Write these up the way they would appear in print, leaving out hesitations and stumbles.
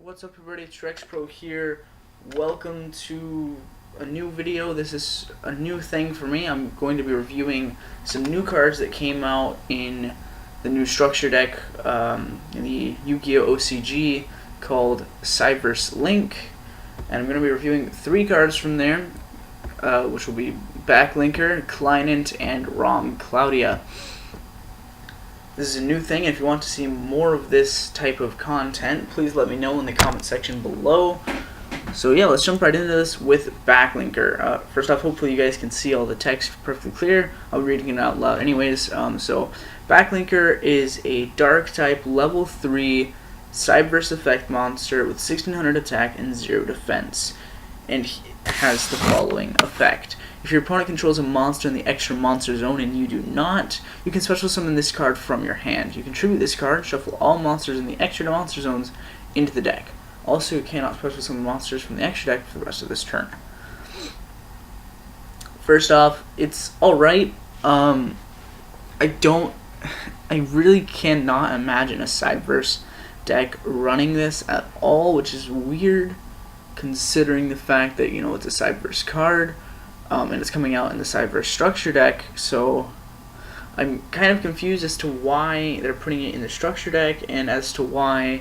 What's up everybody, it's RexPro here. Welcome to a new video. This is a new thing for me. I'm going to be reviewing some new cards that came out in the new structure deck in the Yu-Gi-Oh! OCG called CyBverse Link. And I'm going to be reviewing 3 cards from there, which will be Backlinker, Cline, and Rom Claudia. This is a new thing, and if you want to see more of this type of content, please let me know in the comment section below. So yeah, let's jump right into this with Backlinker. First off, hopefully you guys can see all the text perfectly clear. I'll be reading it out loud anyways. So Backlinker is a dark type level 3 CyBverse effect monster with 1600 attack and 0 defense. And he has the following effect. If your opponent controls a monster in the extra monster zone and you do not, you can special summon this card from your hand. You can tribute this card, shuffle all monsters in the extra monster zones into the deck. Also, you cannot special summon monsters from the extra deck for the rest of this turn. First off, it's alright. I really cannot imagine a CyBverse deck running this at all, which is weird considering the fact that, you know, it's a CyBverse card. And it's coming out in the CyBverse structure deck, so I'm kind of confused as to why they're putting it in the structure deck and as to why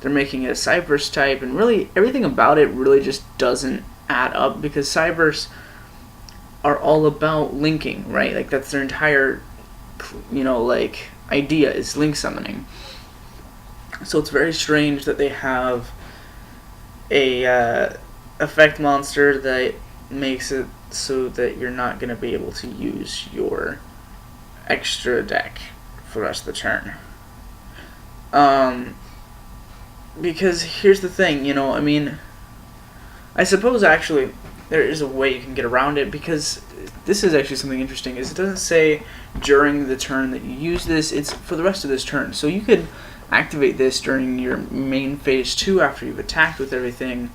they're making it a CyBverse type, and really everything about it really just doesn't add up, because CyBverse are all about linking, right? Like, that's their entire, you know, like, idea is link summoning. So it's very strange that they have a effect monster that makes it so that you're not going to be able to use your extra deck for the rest of the turn. Because here's the thing, you know, I mean, I suppose actually there is a way you can get around it, because this is actually something interesting, is it doesn't say during the turn that you use this, it's for the rest of this turn. So you could activate this during your main phase 2 after you've attacked with everything,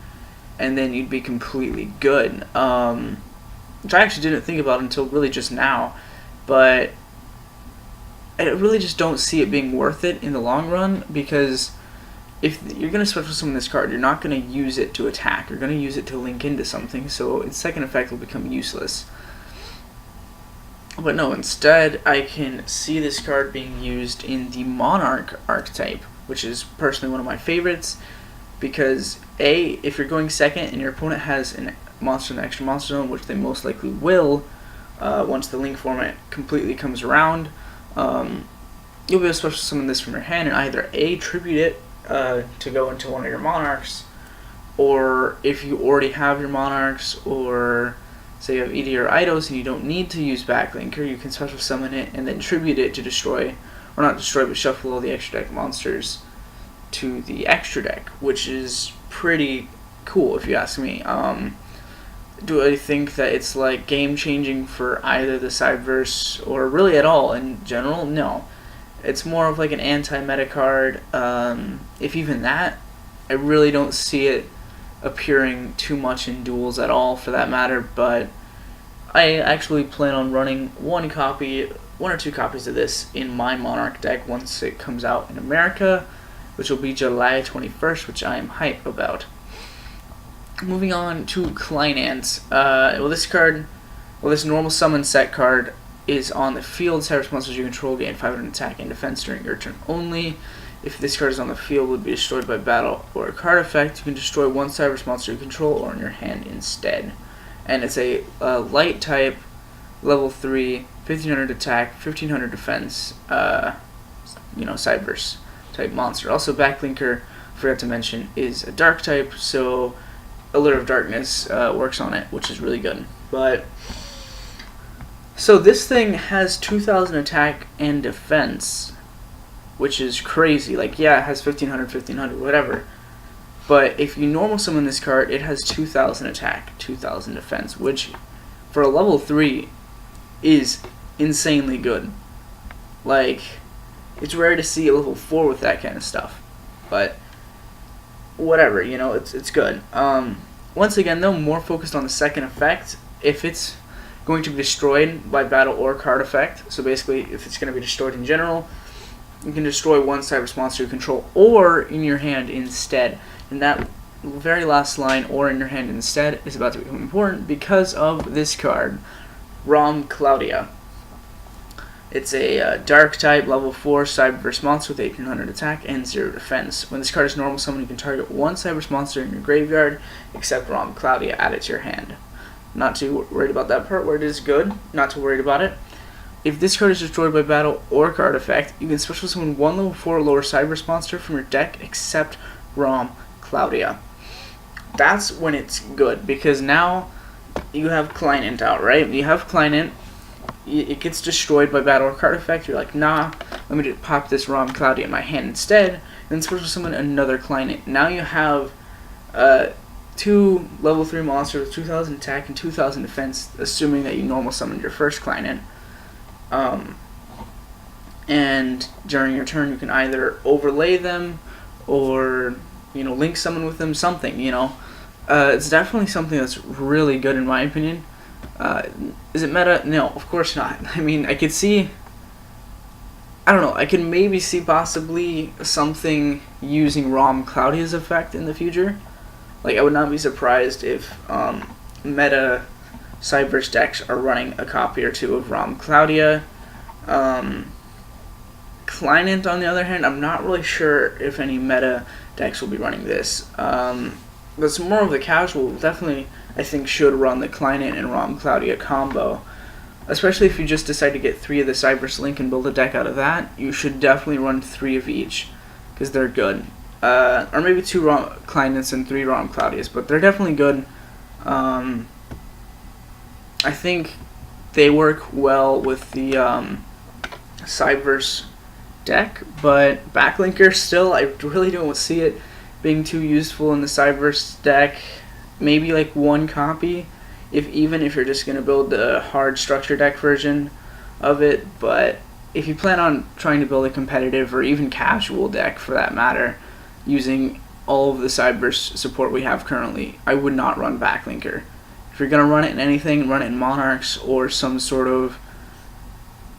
and then you'd be completely good. Which I actually didn't think about until really just now, but I really just don't see it being worth it in the long run, because if you're going to special summon this card, you're not going to use it to attack, you're going to use it to link into something, so its second effect will become useless. But no, instead I can see this card being used in the Monarch archetype, which is personally one of my favorites, because A, if you're going second and your opponent has a monster in the extra monster zone, which they most likely will, once the link format completely comes around, you'll be able to special summon this from your hand and either A, tribute it to go into one of your monarchs, or if you already have your monarchs, or say you have ED or Eidos and you don't need to use Backlinker, you can special summon it and then tribute it to destroy, or not destroy, but shuffle all the extra deck monsters to the extra deck, which is pretty cool if you ask me. Do I think that it's like game changing for either the CyBverse or really at all in general? No. It's more of like an anti-meta card. If even that, I really don't see it appearing too much in duels at all for that matter, but I actually plan on running one or two copies of this in my Monarch deck once it comes out in America, which will be July 21st, which I am hype about. Moving on to Cline. This normal summon set card is on the field. CyBverse monsters you control gain 500 attack and defense during your turn only. If this card is on the field, it would be destroyed by battle or a card effect. You can destroy one CyBverse monster you control or in your hand instead. And it's a light type, level 3, 1500 attack, 1500 defense, CyBverse type monster. Also, Backlinker, forgot to mention, is a dark type, so Allure of Darkness works on it, which is really good. But so this thing has 2000 attack and defense, which is crazy. Like, yeah, it has 1500, whatever. But if you normal summon this card, it has 2000 attack, 2000 defense, which for a level 3 is insanely good. Like, it's rare to see a level 4 with that kind of stuff, but whatever, you know, it's good. Once again, though, more focused on the second effect. If it's going to be destroyed by battle or card effect, so basically if it's going to be destroyed in general, you can destroy one CyBverse monster you control or in your hand instead. And that very last line, or in your hand instead, is about to become important because of this card, Rom Claudia. It's a dark type, level 4 CyBverse monster with 1800 attack and 0 defense. When this card is normal summon, you can target one CyBverse monster in your graveyard, except Rom Claudia, add it to your hand. Not too worried about that part, where it is good, not too worried about it. If this card is destroyed by battle or card effect, you can special summon one level 4 or lower CyBverse monster from your deck, except Rom Claudia. That's when it's good, because now you have Cline out, right? You have Cline, it gets destroyed by battle or card effect. You're like, nah, let me just pop this Rom Claudia in my hand instead, and then special summon another Cline. Now you have 2 level 3 monsters with 2000 attack and 2000 defense, assuming that you normal summoned your first Cline. And during your turn, you can either overlay them or, you know, link summon with them, something, you know. It's definitely something that's really good in my opinion. Is it meta? No, of course not. I mean, I could see, I don't know, I could maybe see possibly something using Rom Claudia's effect in the future. Like, I would not be surprised if meta CyBverse decks are running a copy or two of Rom Claudia. Cline, on the other hand, I'm not really sure if any meta decks will be running this. But some more of the casual definitely, I think, should run the Cline and Rom Claudia combo. Especially if you just decide to get 3 of the CyBverse Link and build a deck out of that, you should definitely run 3 of each, because they're good. Or maybe 2 Clines and 3 Rom Claudias, but they're definitely good. I think they work well with the CyBverse deck, but Backlinker still, I really don't see it being too useful in the CyBverse deck. Maybe like 1 copy, even if you're just going to build the hard structure deck version of it. But if you plan on trying to build a competitive or even casual deck for that matter, using all of the CyBverse support we have currently, I would not run Backlinker. If you're going to run it in anything, run it in Monarchs or some sort of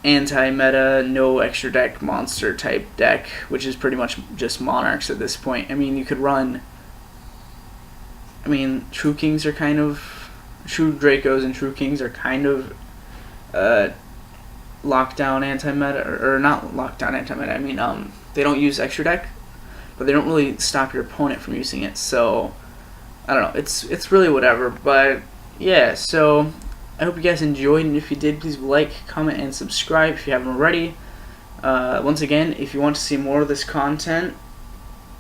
anti-meta, no extra deck monster type deck, which is pretty much just Monarchs at this point. I mean, you could run, I mean, True Kings are kind of, True Dracos and True Kings are kind of lockdown anti-meta, or not lockdown anti-meta, I mean, they don't use extra deck, but they don't really stop your opponent from using it, so, I don't know, it's really whatever. But yeah, so I hope you guys enjoyed, and if you did, please like, comment, and subscribe if you haven't already. Once again, if you want to see more of this content,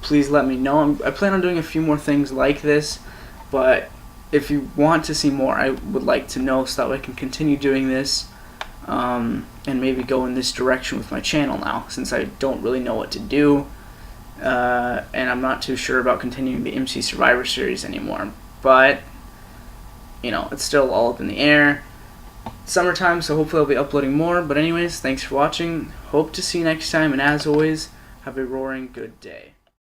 please let me know. I plan on doing a few more things like this, but if you want to see more, I would like to know so that way I can continue doing this, and maybe go in this direction with my channel now, since I don't really know what to do, and I'm not too sure about continuing the MC Survivor series anymore. But you know, it's still all up in the air. It's summertime, so hopefully I'll be uploading more. But anyways, thanks for watching. Hope to see you next time, and as always, have a roaring good day.